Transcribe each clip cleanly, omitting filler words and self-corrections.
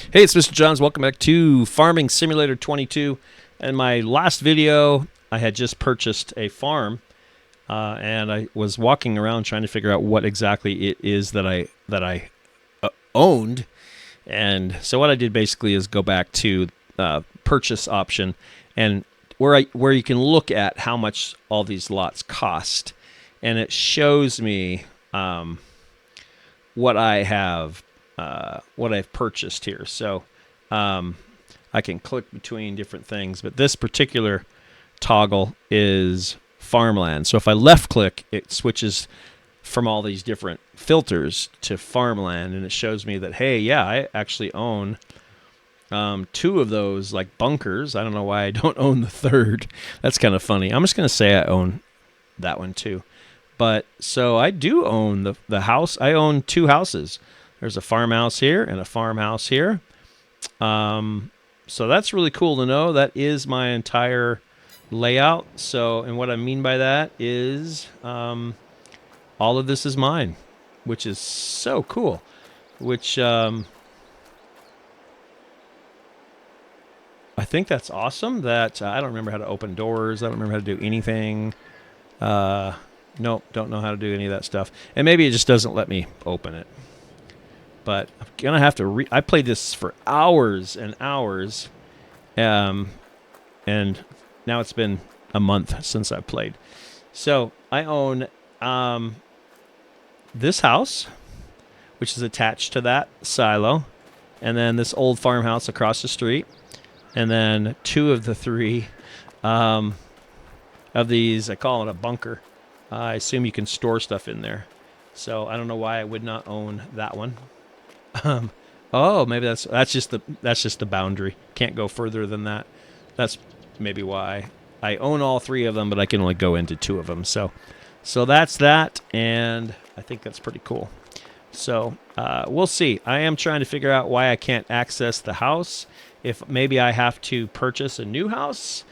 Hey, it's Mr. Johns. Welcome back to Farming Simulator 22. In my last video, I had just purchased a farm, and I was walking around trying to figure out what exactly it is that I owned. And so what I did basically is go back to purchase option, and where you can look at how much all these lots cost, and it shows me what I have. What I've purchased here. So I can click between different things, but this particular toggle is farmland. So if I left click, it switches from all these different filters to farmland, and it shows me that, hey, yeah, I actually own two of those like bunkers. I don't know why I don't own the third. That's kind of funny. I'm just going to say I own that one too. But so I do own the house. I own two houses. There's a farmhouse here and a farmhouse here. So that's really cool to know. That is my entire layout. So, and what I mean by that is all of this is mine, which is so cool. Which I think that's awesome. That I don't remember how to open doors. I don't remember how to do anything. Nope, don't know how to do any of that stuff. And maybe it just doesn't let me open it. But I'm going to have to I played this for hours and hours. And now it's been a month since I played. So I own this house, which is attached to that silo. And then this old farmhouse across the street. And then two of the three of these, I call it a bunker. I assume you can store stuff in there. So I don't know why I would not own that one. Oh, maybe that's just the boundary. Can't go further than that. That's maybe why I own all three of them, but I can only go into two of them. So that's that, and I think that's pretty cool. So we'll see. I am trying to figure out why I can't access the house. If maybe I have to purchase a new house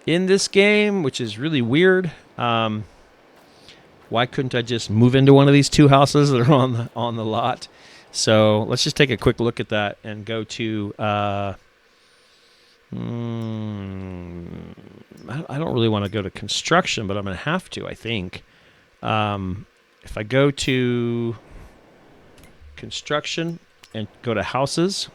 in this game, which is really weird. Why couldn't I just move into one of these two houses that are on the lot? So let's just take a quick look at that and go to, I don't really want to go to construction, but I'm going to have to, I think. If I go to construction and go to houses,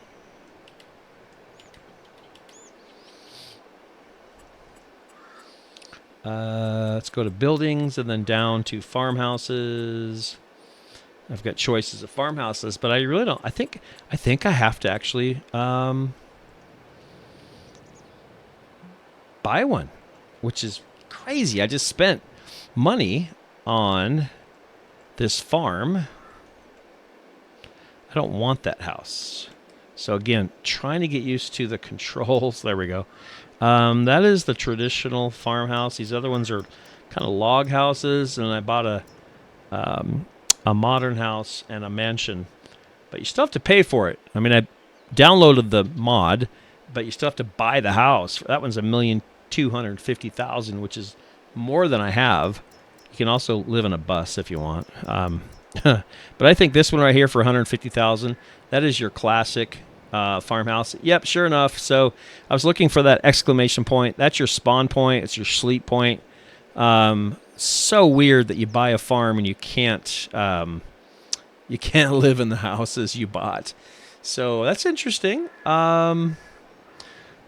let's go to buildings and then down to farmhouses. I've got choices of farmhouses, but I really don't. I think I have to actually buy one, which is crazy. I just spent money on this farm. I don't want that house. So again, trying to get used to the controls. There we go. That is the traditional farmhouse. These other ones are kind of log houses, and I bought a modern house and a mansion, but you still have to pay for it. I mean, I downloaded the mod, but you still have to buy the house. That one's $1,250,000, which is more than I have. You can also live in a bus if you want. But I think this one right here for $150,000, that is your classic farmhouse. Yep, sure enough. So I was looking for that exclamation point. That's your spawn point. It's your sleep point. So weird that you buy a farm and you can't live in the houses you bought. So that's interesting. But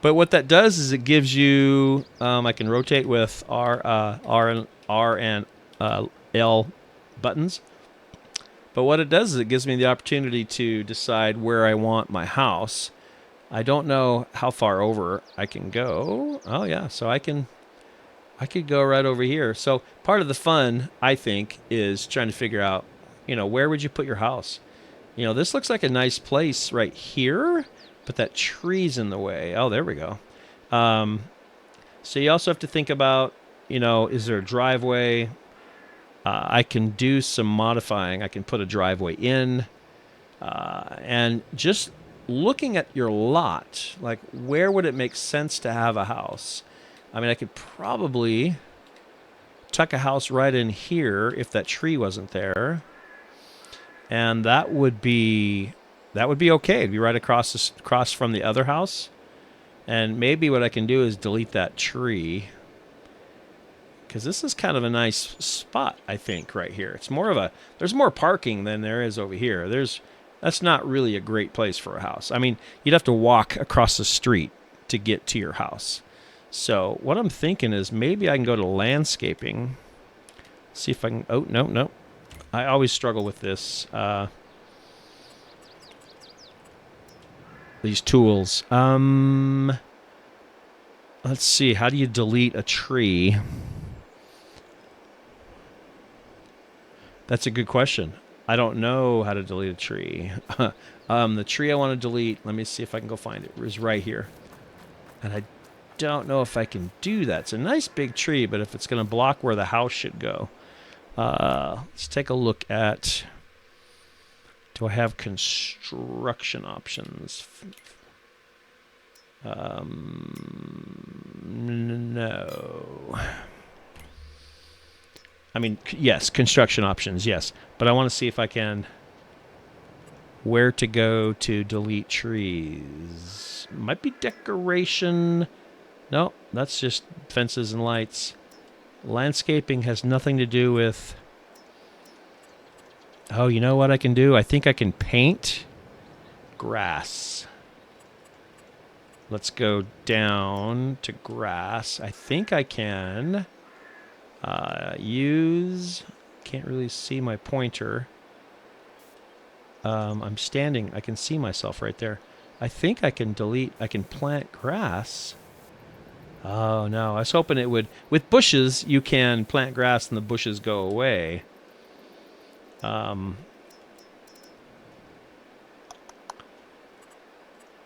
what that does is it gives you, I can rotate with R and L buttons. But what it does is it gives me the opportunity to decide where I want my house. I don't know how far over I can go. Oh yeah, so I could go right over here. So part of the fun, I think, is trying to figure out, where would you put your house? This looks like a nice place right here, but that tree's in the way. Oh, there we go. So you also have to think about, is there a driveway? I can do some modifying. I can put a driveway in. And just looking at your lot, like where would it make sense to have a house? I mean, I could probably tuck a house right in here if that tree wasn't there. And that would be that would be okay. It'd be right across from the other house. And maybe what I can do is delete that tree, because this is kind of a nice spot, I think, right here. It's more of a, there's more parking than there is over here. That's not really a great place for a house. I mean, you'd have to walk across the street to get to your house. So what I'm thinking is maybe I can go to landscaping, see if I can, oh, no. I always struggle with this, these tools. Let's see, how do you delete a tree? That's a good question. I don't know how to delete a tree. The tree I want to delete, let me see if I can go find it. It's right here. And I don't know if I can do that. It's a nice big tree, but if it's going to block where the house should go. Let's take a look at, do I have construction options? No. I mean, yes, construction options, yes. But I want to see if I can, where to go to delete trees. Might be decoration. No, that's just fences and lights. Landscaping has nothing to do with... Oh, you know what I can do? I think I can paint grass. Let's go down to grass. I think I can use... Can't really see my pointer. I'm standing. I can see myself right there. I think I can delete... I can plant grass. Oh, no. I was hoping it would... With bushes, you can plant grass and the bushes go away.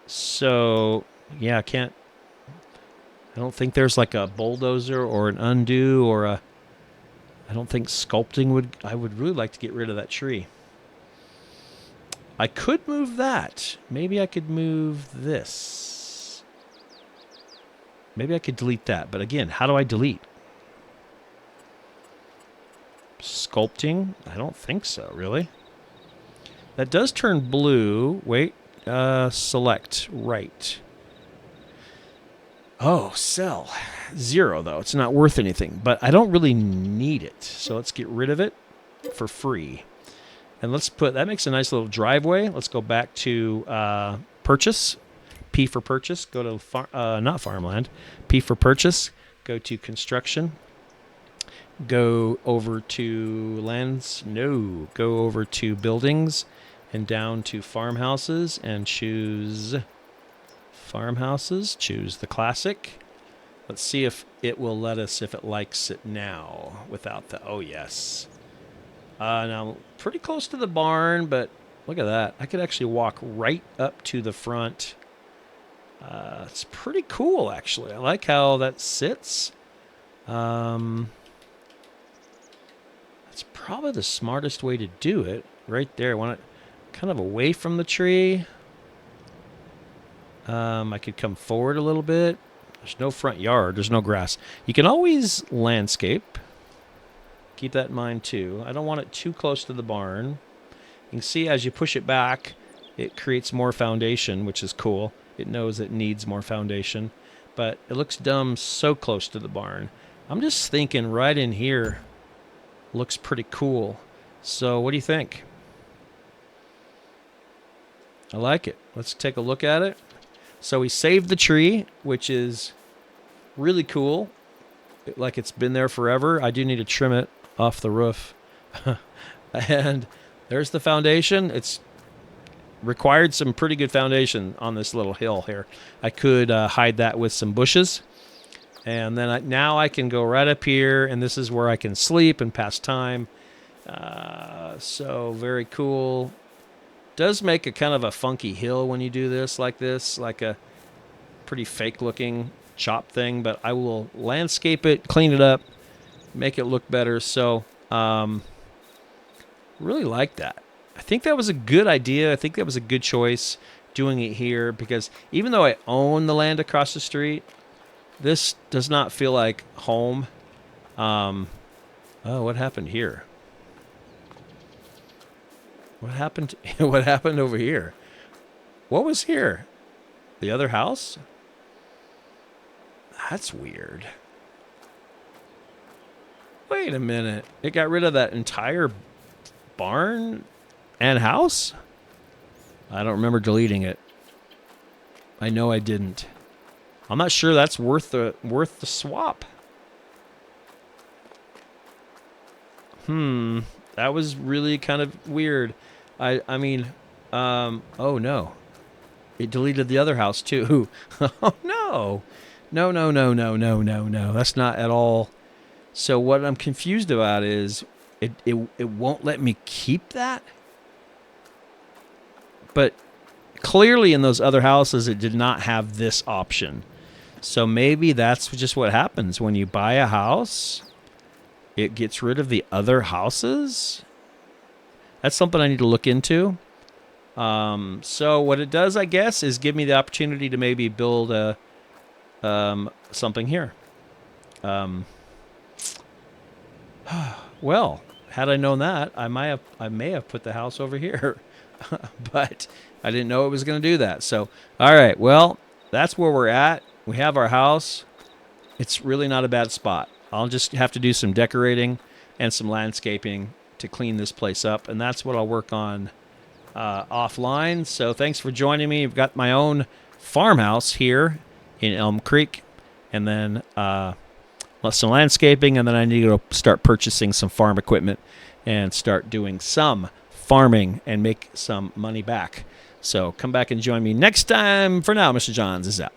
So, yeah, I can't... I don't think there's like a bulldozer or an undo or a... I don't think sculpting would... I would really like to get rid of that tree. I could move that. Maybe I could move this. Maybe I could delete that. But again, how do I delete? Sculpting? I don't think so, really. That does turn blue. Wait. Select. Right. Oh, sell. 0, though. It's not worth anything. But I don't really need it. So let's get rid of it for free. And let's put... That makes a nice little driveway. Let's go back to purchase. P for purchase. Go to... not farmland. P for purchase. Go to construction. Go over to lands. No. Go over to buildings and down to farmhouses and choose farmhouses. Choose the classic. Let's see if it will let us, if it likes it now without the, oh yes. Now pretty close to the barn, but look at that. I could actually walk right up to the front. It's pretty cool, actually. I like how that sits. That's probably the smartest way to do it. Right there. I want it kind of away from the tree. I could come forward a little bit. There's no front yard. There's no grass. You can always landscape. Keep that in mind, too. I don't want it too close to the barn. You can see as you push it back, it creates more foundation, which is cool. It knows it needs more foundation. But it looks dumb so close to the barn. I'm just thinking right in here looks pretty cool. So what do you think? I like it. Let's take a look at it. So we saved the tree, which is really cool. Like it's been there forever. I do need to trim it off the roof. And there's the foundation. It's required some pretty good foundation on this little hill here. I could hide that with some bushes. And then now I can go right up here, and this is where I can sleep and pass time. So very cool. Does make a kind of a funky hill when you do this, like a pretty fake looking chop thing, but I will landscape it, clean it up, make it look better. So really like that. I think that was a good idea. I think that was a good choice doing it here, because even though I own the land across the street, this does not feel like home. Oh, what happened here? What happened? What happened over here? What was here? The other house? That's weird. Wait a minute. It got rid of that entire barn and house? I don't remember deleting it. I know I didn't. I'm not sure that's worth the swap. That was really kind of weird. I mean, oh no. It deleted the other house too. Oh no. No. That's not at all. So what I'm confused about is it won't let me keep that. But clearly in those other houses it did not have this option. So maybe that's just what happens when you buy a house. It gets rid of the other houses. That's something I need to look into. So what it does, I guess, is give me the opportunity to maybe build a something here. Well, had I known that, I may have put the house over here, but I didn't know it was going to do that. So, all right, well, that's where we're at. We have our house. It's really not a bad spot. I'll just have to do some decorating and some landscaping to clean this place up, and that's what I'll work on offline. So thanks for joining me. I've got my own farmhouse here in Elmcreek, and then some landscaping, and then I need to go start purchasing some farm equipment and start doing some farming and make some money back. So come back and join me next time. For now, Mr. Johns is out.